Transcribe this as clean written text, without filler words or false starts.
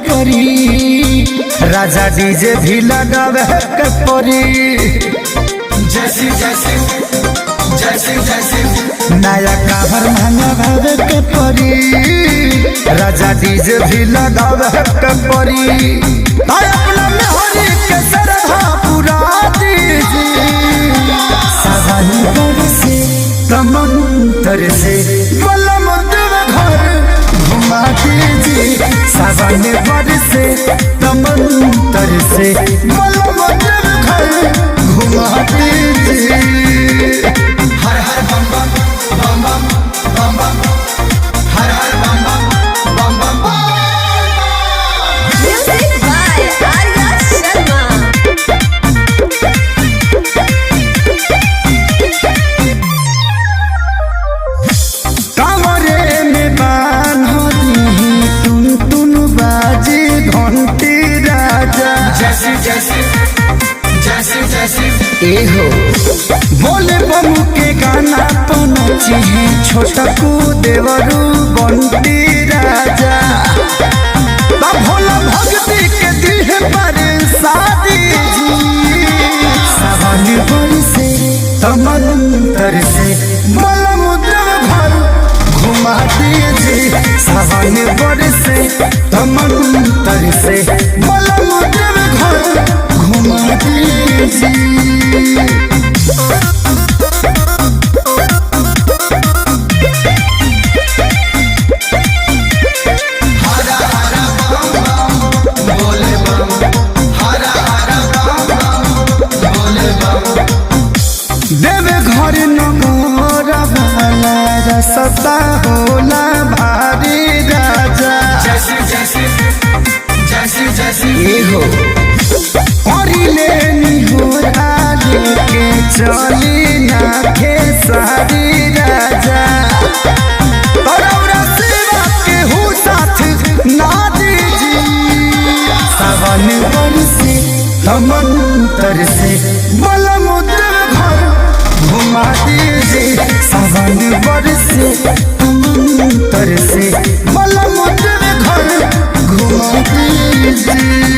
परी, राजा डीजे भी लगावे के परी। जैसी जैसी जैसी जैसी नया कावर मंगावे के परी, राजा डीजे भी लगावे के परी। अपना मेहरी के सरधा पुरा दीजिए, सावन बरसे तमंतर से बलम देव घर घुमा दीजिए। सावन बरसे तमंतर से बलम देव घर घुमा दीजिए। हर हर बम बम बम बम बम बम, हर हर बम बम बम बम। Music by Arya Sharma. कमरे में बान्ह दी टुन टुन बाजी घंटी राजा। जैसी जैसी जैसी जैसी एहो बोले बमू के गाना पनची है, छोटकू देवरू बंटी राजा। भोला भक्ति के दिल पर शादी जी, सावन बरसे तमंतर से बलम देव घर घुमा दीजिए। सावन बरसे तमंतर से बलम देव घर घुमा दीजिए। हरा हरा बम बम बोले बम, हरा हरा बम बम बोले बम। देवे घर नगर वाला रसता होला भारी राजा। जैसी जैसी जैसी जैसी एहो करिले निहोरा लेके चली ना खेसारी राजा। तोरा सेवा के हूँ साथ ना दीजिए। सावन बरसे तमंतर से बलम देव घर घुमा दीजिए। सावन बरसे तमंतर से बलम देव घर घुमा दीजिए।